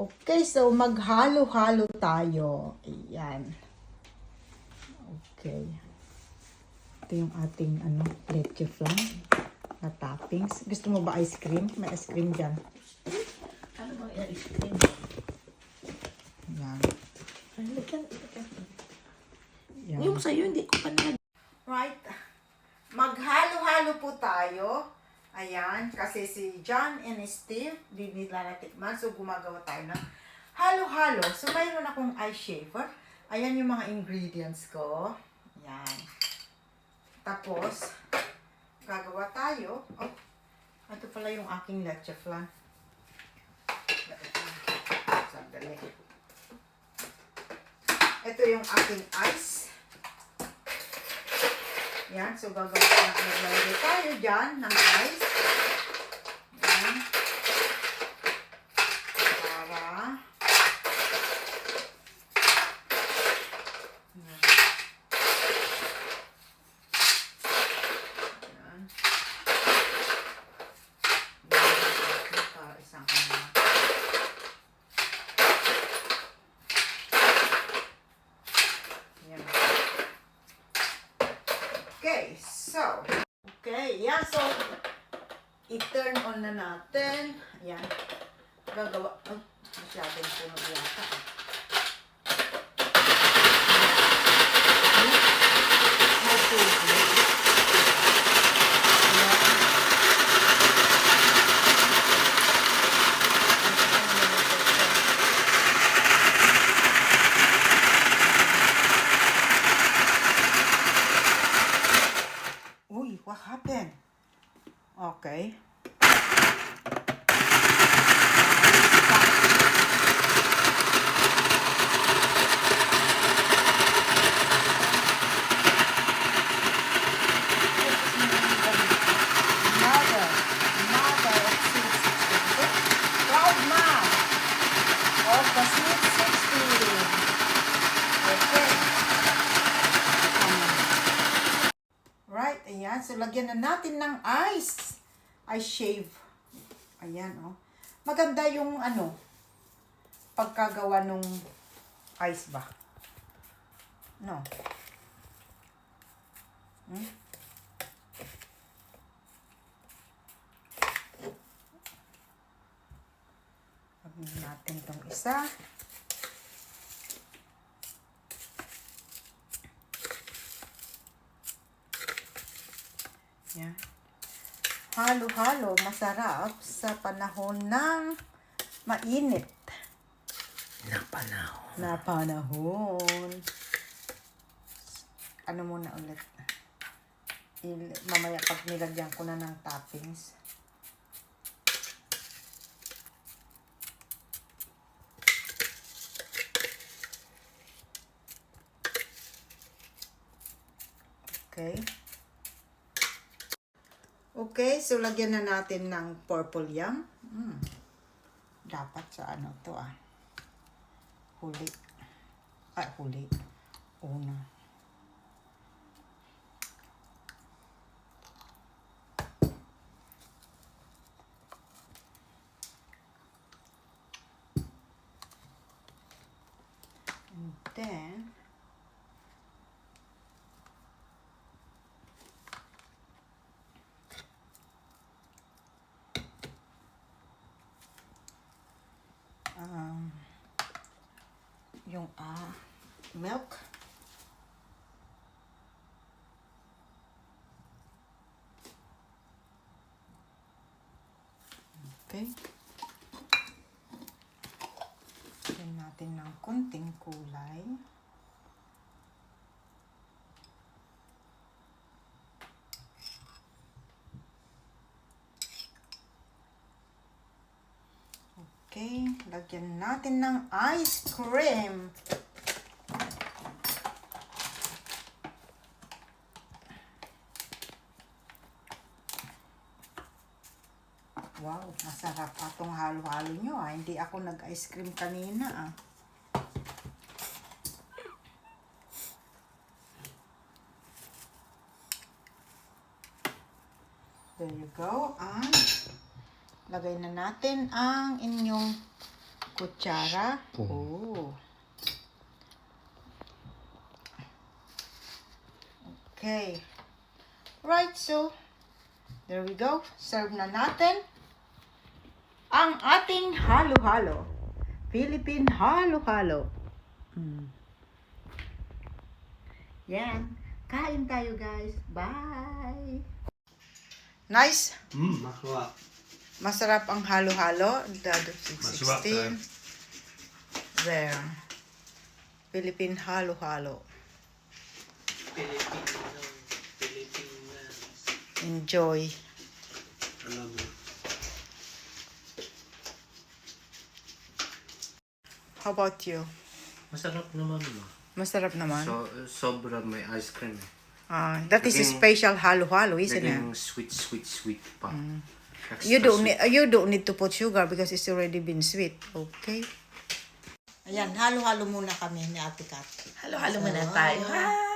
Okay, so maghalo-halo tayo. Ayan. Okay. Ito yung ating leche flan na toppings. Gusto mo ba ice cream? May ice cream dyan. Ano bang ice cream? Ayan. Ayan. Yung sa'yo, hindi ko pa na... Right. Maghalo-halo po tayo. Ayan. Kasi si John and Steve, di nila natikman. So, gumagawa tayo ng halo-halo. So, mayroon akong ice shaver. Ayan yung mga ingredients ko. Ayan. Tapos, gagawa tayo. Oh, ito pala yung aking leche flan. Sandali. Ito yung aking ice. Yan, so maglalagay tayo dyan ng ice. Yan. Para. Yan. Yan. Para isang kanila. Yan. Okay, so, yan, so, i-turn on na natin. Ayan, gagawa, masyadong puno yata. May tubig. Uy, what happened? Okay. Right, ayan. So, lagyan na natin ng ice. Ice shave. Ayan, oh. Maganda yung, pagkagawa nung ice ba? No. Lagyan natin tong isa. Yan. Halo-halo, masarap sa panahon ng mainit. Na panahon. Ano muna ulit? Mamaya pag nilagyan ko na ng toppings. Okay. Okay, so lagyan na natin ng purple yam. Dapat sa to huli. Ay, huli. Una. And then, yung milk. Okay. Lagyan natin ng konting kulay. Okay, lagyan natin ng ice cream. Wow, masarap atong halo-halo nyo Hindi ako nag-ice cream kanina There you go. Lagay na natin ang inyong kutsara. Oh. Okay. Right, so there we go. Serve na natin ang ating halo-halo. Philippine halo-halo. Yan. Kain tayo, guys. Bye! Nice. Masarap. Masarap ang halo-halo. Dado Masarap 16. There. Philippine halo-halo. Enjoy. Alam mo. How about you? Masarap naman mo. Masarap naman. Sobra may ice cream eh. That is a special halo-halo, isn't it? Naging sweet pa. Extra You don't sweet. you don't need to put sugar because it's already been sweet. Okay? Ayan, halo-halo muna kami ni Ate Kat. Halo-halo muna tayo. Hi!